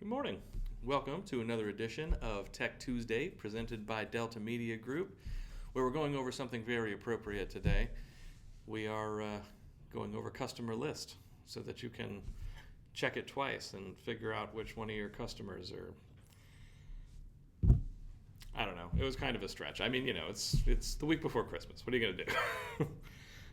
Good morning. Welcome to another edition of Tech Tuesday presented by Delta Media Group, where we're going over something very appropriate today. We are going over customer list so that you can check it twice and figure out which one of your customers are. I don't know. It was kind of a stretch. I mean, it's the week before Christmas. What are you going to do?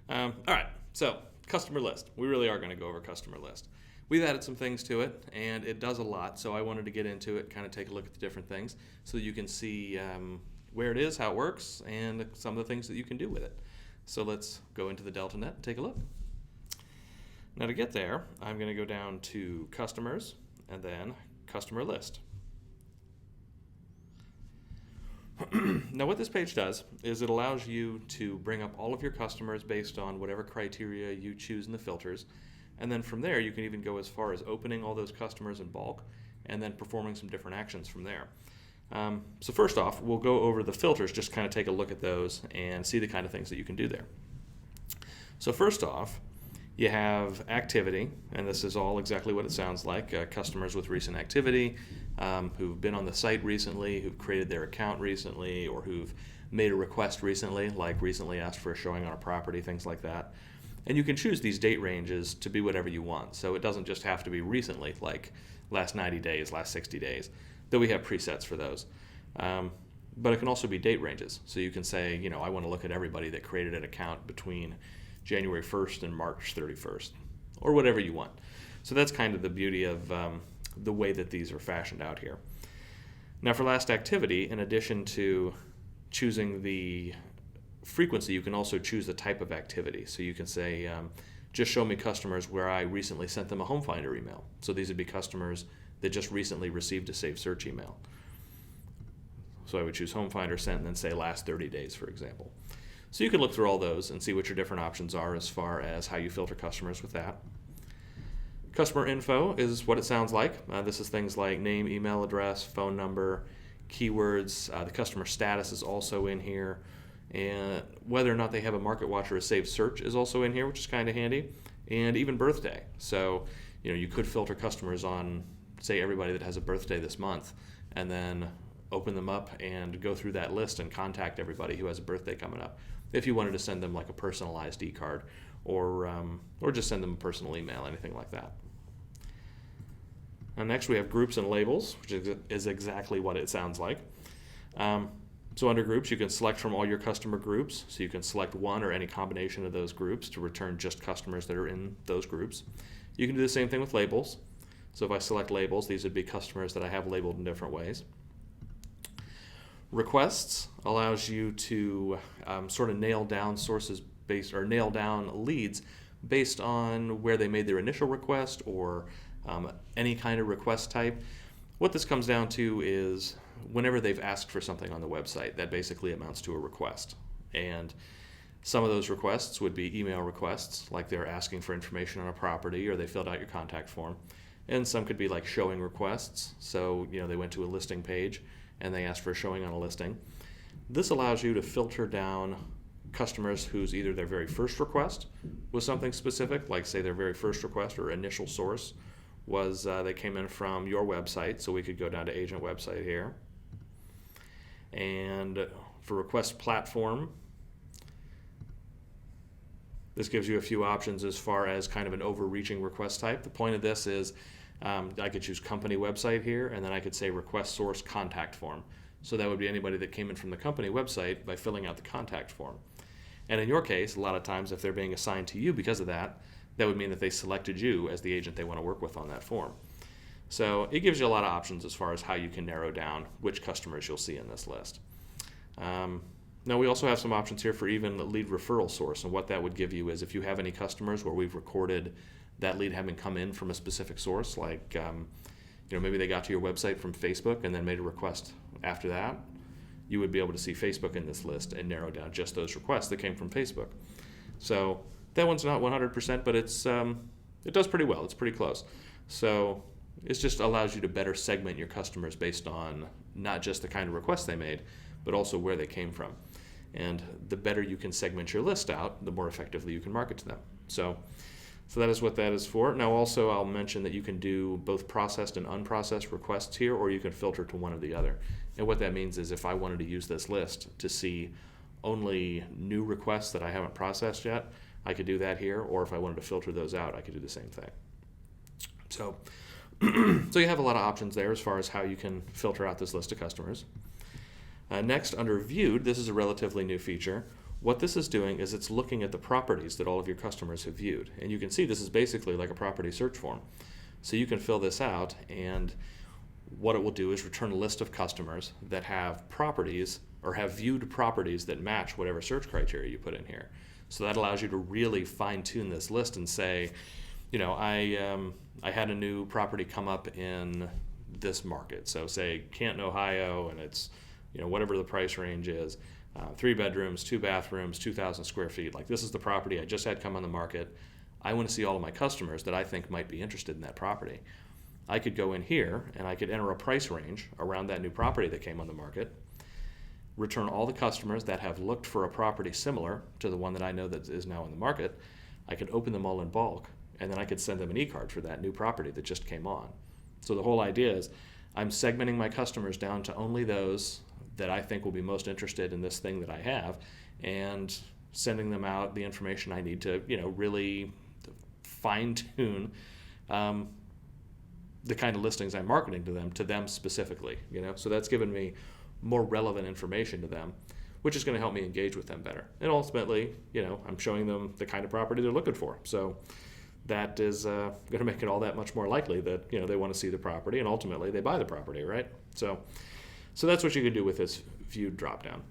All right. So, customer list. We really are going to go over customer list. We've added some things to it, and it does a lot, so I wanted to get into it, kind of take a look at the different things, so that you can see where it is, how it works, and some of the things that you can do with it. So let's go into the DeltaNet and take a look. Now to get there, I'm going to go down to Customers, and then Customer List. Now what this page does is it allows you to bring up all of your customers based on whatever criteria you choose in the filters. And then from there, you can even go as far as opening all those customers in bulk and then performing some different actions from there. So first off, we'll go over the filters, just kind of take a look at those and see the kind of things that you can do there. So first off, you have activity, and this is all exactly what it sounds like. Customers with recent activity, who've been on the site recently, who've created their account recently, or who've made a request recently, like recently asked for a showing on a property, things like that. And you can choose these date ranges to be whatever you want. So it doesn't just have to be recently, like last 90 days, last 60 days, though we have presets for those. But it can also be date ranges. So you can say, I want to look at everybody that created an account between January 1st and March 31st, or whatever you want. So that's kind of the beauty of the way that these are fashioned out here. Now for last activity, in addition to choosing the frequency, you can also choose the type of activity. So you can say, just show me customers where I recently sent them a home finder email. So these would be customers that just recently received a saved search email. So I would choose home finder sent and then say last 30 days, for example. So you can look through all those and see what your different options are as far as how you filter customers with that. Customer info is what it sounds like. This is things like name, email address, phone number, keywords. The customer status is also in here. And whether or not they have a market watch or a saved search is also in here, which is kind of handy. And even birthday. So, you could filter customers on, say, everybody that has a birthday this month, and then open them up and go through that list and contact everybody who has a birthday coming up. If you wanted to send them like a personalized e-card, or just send them a personal email, anything like that. And next we have groups and labels, which is exactly what it sounds like. So under groups, you can select from all your customer groups. So you can select one or any combination of those groups to return just customers that are in those groups. You can do the same thing with labels. So if I select labels, these would be customers that I have labeled in different ways. Requests allows you to sort of nail down nail down leads based on where they made their initial request or any kind of request type. What this comes down to is whenever they've asked for something on the website, that basically amounts to a request. And some of those requests would be email requests, like they're asking for information on a property or they filled out your contact form. And some could be like showing requests. So, they went to a listing page and they asked for a showing on a listing. This allows you to filter down customers whose either their very first request was something specific, like say their very first request or initial source was they came in from your website. So we could go down to agent website here. And for request platform, this gives you a few options as far as kind of an overreaching request type. The point of this is I could choose company website here, and then I could say request source contact form. So that would be anybody that came in from the company website by filling out the contact form. And in your case, a lot of times if they're being assigned to you because of that, that would mean that they selected you as the agent they want to work with on that form. So it gives you a lot of options as far as how you can narrow down which customers you'll see in this list. Now we also have some options here for even the lead referral source, and what that would give you is if you have any customers where we've recorded that lead having come in from a specific source, like maybe they got to your website from Facebook and then made a request after that, you would be able to see Facebook in this list and narrow down just those requests that came from Facebook. So that one's not 100%, but it does pretty well. It's pretty close. So it just allows you to better segment your customers based on not just the kind of requests they made, but also where they came from. And the better you can segment your list out, the more effectively you can market to them. So So that is what that is for. Now also I'll mention that you can do both processed and unprocessed requests here, or you can filter to one or the other. And what that means is if I wanted to use this list to see only new requests that I haven't processed yet, I could do that here, or if I wanted to filter those out, I could do the same thing. So, so you have a lot of options there as far as how you can filter out this list of customers. Next, under Viewed, this is a relatively new feature. What this is doing is it's looking at the properties that all of your customers have viewed. And you can see this is basically like a property search form. So you can fill this out, and what it will do is return a list of customers that have properties or have viewed properties that match whatever search criteria you put in here. So that allows you to really fine-tune this list and say, you know, I had a new property come up in this market. So say Canton, Ohio, and it's, you know, whatever the price range is. 3 bedrooms, 2 bathrooms, 2,000 square feet. Like, this is the property I just had come on the market. I want to see all of my customers that I think might be interested in that property. I could go in here and I could enter a price range around that new property that came on the market, return all the customers that have looked for a property similar to the one that I know that is now in the market. I could open them all in bulk, and then I could send them an e-card for that new property that just came on. So the whole idea is I'm segmenting my customers down to only those that I think will be most interested in this thing that I have, and sending them out the information I need to, you know, really fine-tune the kind of listings I'm marketing to them specifically, you know. So that's given me more relevant information to them, which is going to help me engage with them better. And ultimately, you know, I'm showing them the kind of property they're looking for. So that is going to make it all that much more likely that, you know, they want to see the property, and ultimately they buy the property, right? So that's what you can do with this Viewed dropdown.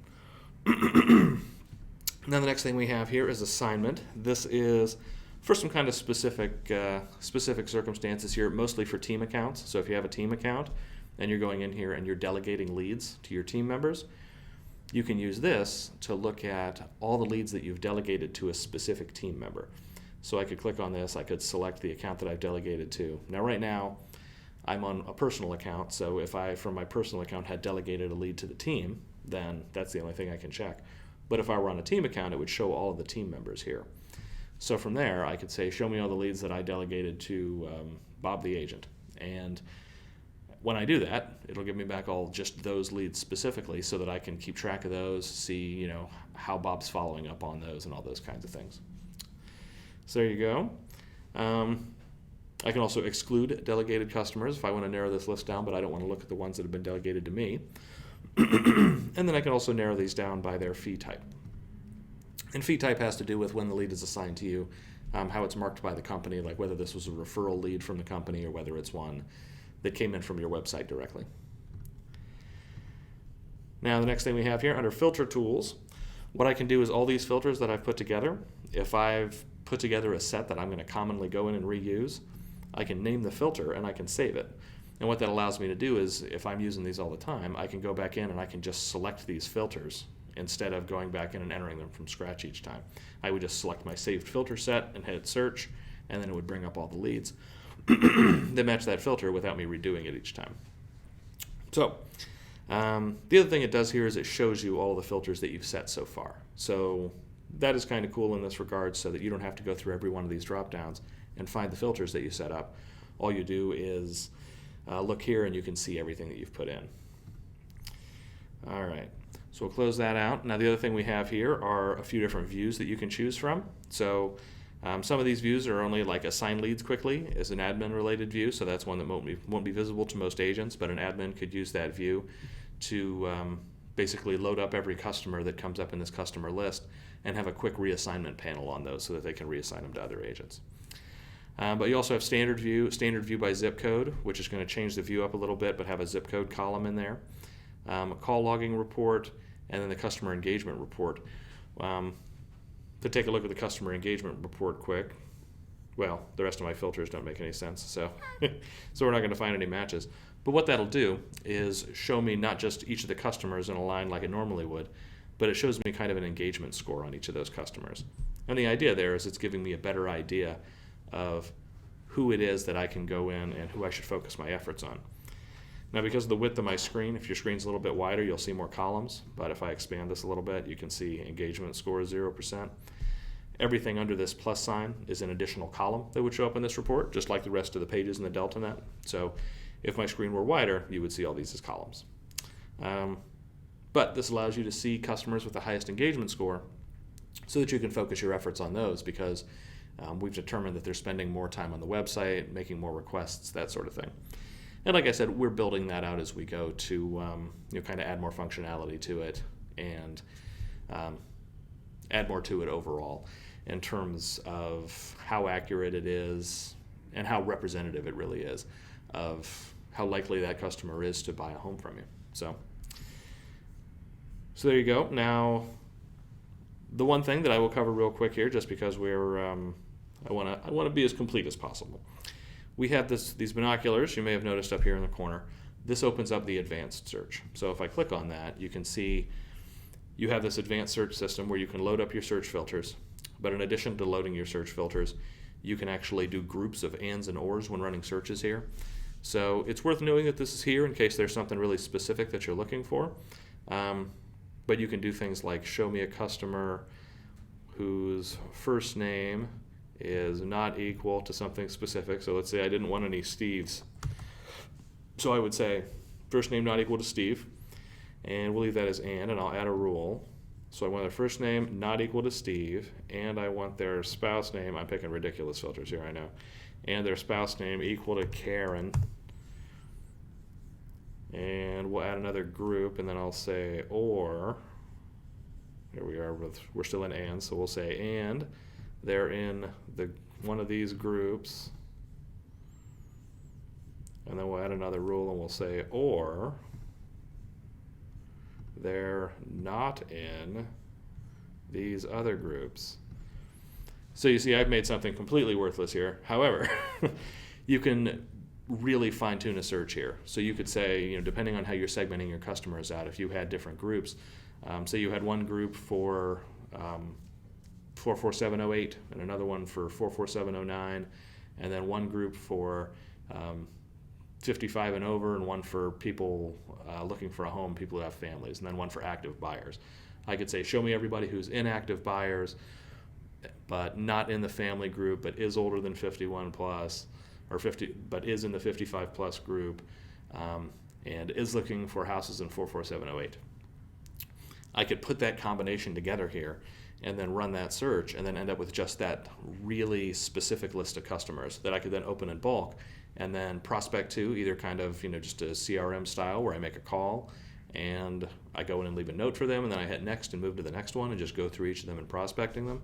Now the next thing we have here is assignment. This is for some kind of specific circumstances here, mostly for team accounts. So if you have a team account and you're going in here and you're delegating leads to your team members, you can use this to look at all the leads that you've delegated to a specific team member. So I could click on this, I could select the account that I've delegated to. Now right now, I'm on a personal account, so if I, from my personal account, had delegated a lead to the team, then that's the only thing I can check. But if I were on a team account, it would show all of the team members here. So from there, I could say, show me all the leads that I delegated to Bob the agent. And when I do that, it'll give me back all just those leads specifically so that I can keep track of those, see, you know, how Bob's following up on those and all those kinds of things. So there you go. I can also exclude delegated customers if I want to narrow this list down, but I don't want to look at the ones that have been delegated to me. And then I can also narrow these down by their fee type. And fee type has to do with when the lead is assigned to you, how it's marked by the company, like whether this was a referral lead from the company or whether it's one that came in from your website directly. Now the next thing we have here under filter tools, what I can do is all these filters that I've put together, if I've put together a set that I'm going to commonly go in and reuse, I can name the filter and I can save it. And what that allows me to do is, if I'm using these all the time, I can go back in and I can just select these filters instead of going back in and entering them from scratch each time. I would just select my saved filter set and hit search, and then it would bring up all the leads that match that filter without me redoing it each time. So the other thing it does here is it shows you all of the filters that you've set so far. So that is kind of cool in this regard, so that you don't have to go through every one of these drop downs and find the filters that you set up. All you do is look here and you can see everything that you've put in. All right, so we'll close that out. Now the other thing we have here are a few different views that you can choose from. So some of these views are only like assign leads quickly is an admin related view, so that's one that won't be visible to most agents, but an admin could use that view to basically load up every customer that comes up in this customer list and have a quick reassignment panel on those so that they can reassign them to other agents. But you also have standard view by zip code, which is going to change the view up a little bit but have a zip code column in there. A call logging report, and then the customer engagement report. To take a look at the customer engagement report quick, well, the rest of my filters don't make any sense, so we're not going to find any matches. But what that'll do is show me not just each of the customers in a line like it normally would, but it shows me kind of an engagement score on each of those customers. And the idea there is it's giving me a better idea of who it is that I can go in and who I should focus my efforts on. Now, because of the width of my screen, if your screen's a little bit wider, you'll see more columns, but if I expand this a little bit, you can see engagement score is 0%. everything under this plus sign is an additional column that would show up in this report, just like the rest of the pages in the DeltaNet. So if my screen were wider, you would see all these as columns. But this allows you to see customers with the highest engagement score so that you can focus your efforts on those, because we've determined that they're spending more time on the website, making more requests, that sort of thing. And like I said, we're building that out as we go to kind of add more functionality to it and add more to it overall in terms of how accurate it is and how representative it really is of how likely that customer is to buy a home from you. So there you go. Now, the one thing that I will cover real quick here, just because I want to be as complete as possible. We have these binoculars you may have noticed up here in the corner. This opens up the advanced search. So if I click on that, you can see you have this advanced search system where you can load up your search filters. But in addition to loading your search filters, you can actually do groups of ands and ors when running searches here. So it's worth knowing that this is here in case there's something really specific that you're looking for. But you can do things like show me a customer whose first name is not equal to something specific. So let's say I didn't want any Steves. So I would say first name not equal to Steve, and we'll leave that as and I'll add a rule. So I want their first name not equal to Steve, and I want their spouse name, I'm picking ridiculous filters here, I know, and their spouse name equal to Karen. And we'll add another group, and then I'll say or, here we are, we're still in and, so we'll say and they're in one of these groups, and then we'll add another rule and we'll say or they're not in these other groups. So you see, I've made something completely worthless here. However, you can really fine-tune a search here. So you could say, depending on how you're segmenting your customers out, if you had different groups, say you had one group for 44708 and another one for 44709, and then one group for 55 and over, and one for people looking for a home, people who have families, and then one for active buyers. I could say, show me everybody who's inactive buyers, but not in the family group, but is older than 51 plus, or 50, but is in the 55 plus group, and is looking for houses in 44708. I could put that combination together here and then run that search and then end up with just that really specific list of customers that I could then open in bulk and then prospect to, either kind of, just a CRM style where I make a call and I go in and leave a note for them, and then I hit next and move to the next one and just go through each of them and prospecting them.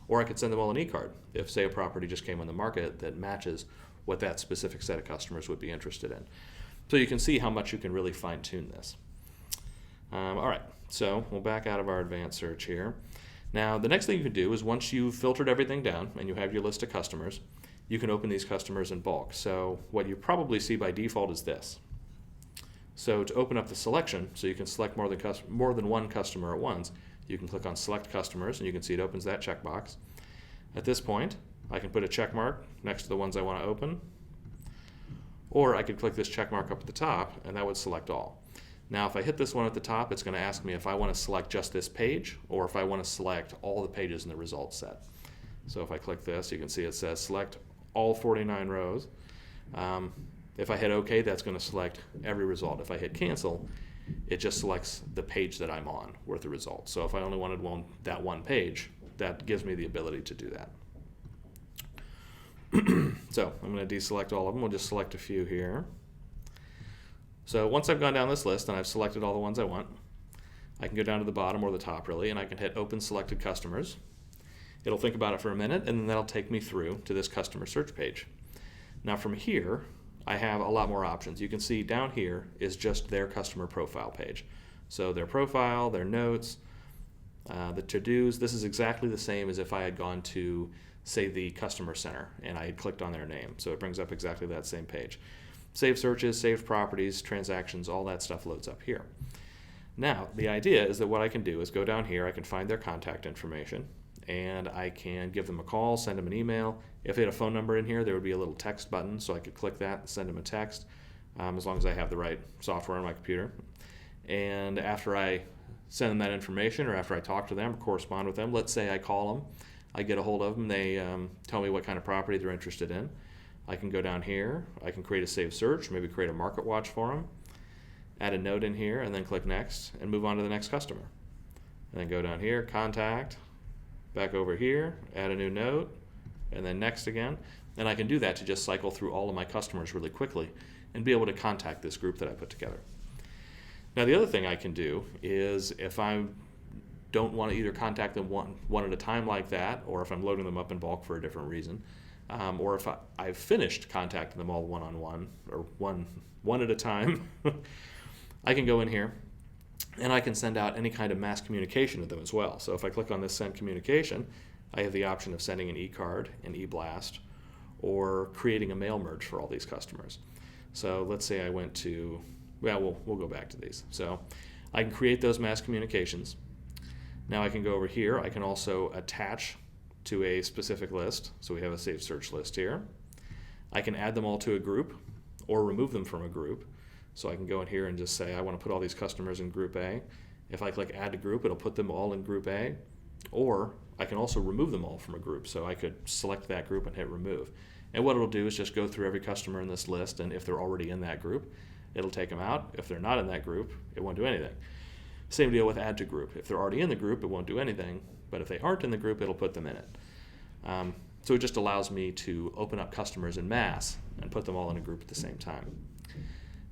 Or I could send them all an e-card if, say, a property just came on the market that matches what that specific set of customers would be interested in. So you can see how much you can really fine-tune this. All right, so we'll back out of our advanced search here. Now, the next thing you can do is, once you've filtered everything down and you have your list of customers, you can open these customers in bulk. So what you probably see by default is this. So to open up the selection, so you can select more than one customer at once, you can click on Select Customers, and you can see it opens that checkbox. At this point, I can put a check mark next to the ones I want to open, or I could click this check mark up at the top, and that would select all. Now, if I hit this one at the top, it's going to ask me if I want to select just this page or if I want to select all the pages in the results set. So if I click this, you can see it says select all 49 rows. If I hit OK, that's going to select every result. If I hit cancel, it just selects the page that I'm on with the results. So if I only wanted that one page, that gives me the ability to do that. So I'm going to deselect all of them. We'll just select a few here. So once I've gone down this list and I've selected all the ones I want, I can go down to the bottom or the top really, and I can hit Open Selected Customers. It'll think about it for a minute, and then that'll take me through to this customer search page. Now from here, I have a lot more options. You can see down here is just their customer profile page. So their profile, their notes, the to-dos. This is exactly the same as if I had gone to, say, the customer center and I had clicked on their name. So it brings up exactly that same page. Save searches, saved properties, transactions, all that stuff loads up here. Now, the idea is that what I can do is go down here, I can find their contact information, and I can give them a call, send them an email. If they had a phone number in here, there would be a little text button, so I could click that and send them a text, as long as I have the right software on my computer. And after I send them that information, or after I talk to them or correspond with them, let's say I call them, I get a hold of them. They tell me what kind of property they're interested in. I can go down here. I can create a saved search, maybe create a market watch for them, add a note in here, and then click next and move on to the next customer. And then go down here, contact, back over here, add a new note, and then next again. And I can do that to just cycle through all of my customers really quickly and be able to contact this group that I put together. Now the other thing I can do is if I don't want to either contact them one at a time like that, or if I'm loading them up in bulk for a different reason, or if I've finished contacting them all one-on-one or one at a time, I can go in here and I can send out any kind of mass communication to them as well. So if I click on this send communication, I have the option of sending an e-card, an e-blast, or creating a mail merge for all these customers. So let's say I went to, well, we'll go back to these. So I can create those mass communications. Now I can go over here. I can also attach to a specific list. So we have a saved search list here. I can add them all to a group or remove them from a group. So I can go in here and just say I want to put all these customers in group A. If I click add to group, it'll put them all in group A. Or I can also remove them all from a group. So I could select that group and hit remove. And what it'll do is just go through every customer in this list, and if they're already in that group, it'll take them out. If they're not in that group, it won't do anything. Same deal with add to group. If they're already in the group, it won't do anything, but if they aren't in the group, it'll put them in it. So it just allows me to open up customers in mass and put them all in a group at the same time.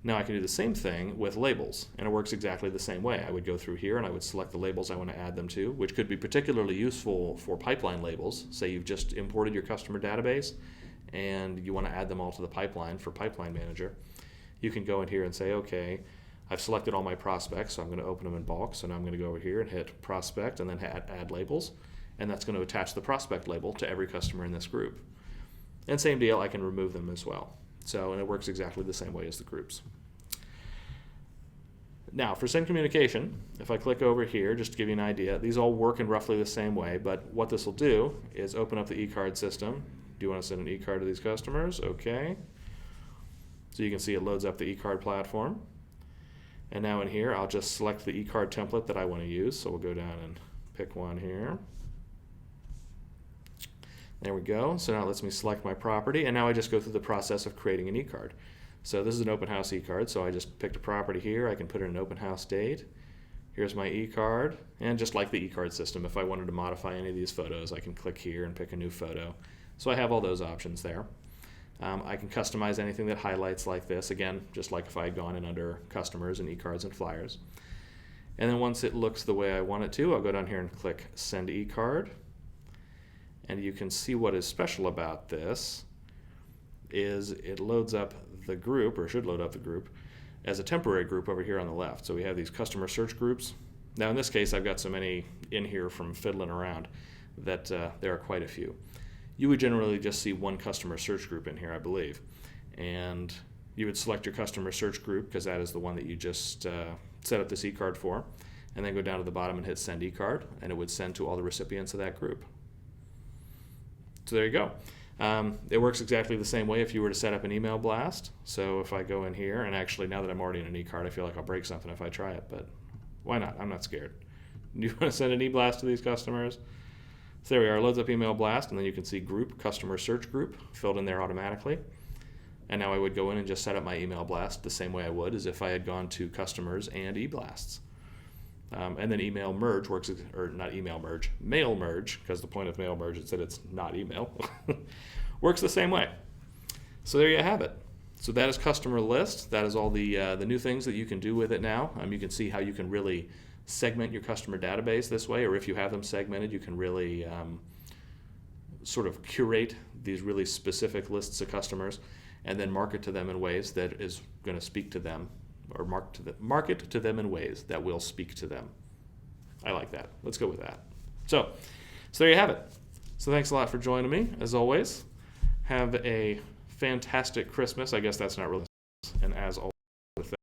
Now I can do the same thing with labels, and it works exactly the same way. I would go through here and I would select the labels I want to add them to, which could be particularly useful for pipeline labels. Say you've just imported your customer database and you want to add them all to the pipeline for Pipeline Manager. You can go in here and say, okay, I've selected all my prospects, so I'm going to open them in bulk. So now I'm going to go over here and hit prospect and then add labels, and that's going to attach the prospect label to every customer in this group. And same deal, I can remove them as well. So, and it works exactly the same way as the groups. Now, for send communication, if I click over here, just to give you an idea, these all work in roughly the same way, but what this will do is open up the e-card system. Do you want to send an e-card to these customers? Okay. So you can see it loads up the e-card platform. And now in here, I'll just select the e-card template that I want to use. So we'll go down and pick one here. There we go. So now it lets me select my property, and now I just go through the process of creating an e-card. So this is an open house e-card, so I just picked a property here. I can put in an open house date. Here's my e-card, and just like the e-card system, if I wanted to modify any of these photos, I can click here and pick a new photo. So I have all those options there. I can customize anything that highlights like this, again, just like if I had gone in under customers and e-cards and flyers. And then once it looks the way I want it to, I'll go down here and click send e-card. And you can see what is special about this is it loads up the group, or should load up the group, as a temporary group over here on the left. So we have these customer search groups. Now in this case, I've got so many in here from fiddling around that there are quite a few. You would generally just see one customer search group in here, I believe. And you would select your customer search group because that is the one that you just set up this e-card for, and then go down to the bottom and hit send e-card, and it would send to all the recipients of that group. So there you go. It works exactly the same way if you were to set up an email blast. So if I go in here, and actually now that I'm already in an e-card, I feel like I'll break something if I try it, but why not? I'm not scared. Do you want to send an e-blast to these customers? So there we are, loads up email blast, and then you can see group, customer search group, filled in there automatically. And now I would go in and just set up my email blast the same way I would as if I had gone to customers and e-blasts. And then email merge works, or not email merge, mail merge, because the point of mail merge is that it's not email, works the same way. So there you have it. So that is customer list. That is all the new things that you can do with it now. You can see how you can really segment your customer database this way, or if you have them segmented, you can really sort of curate these really specific lists of customers and then market to them in ways that is going to speak to them, or market to them in ways that will speak to them. I like that. Let's go with that. So there you have it. So thanks a lot for joining me, as always. Have a fantastic Christmas. I guess that's not really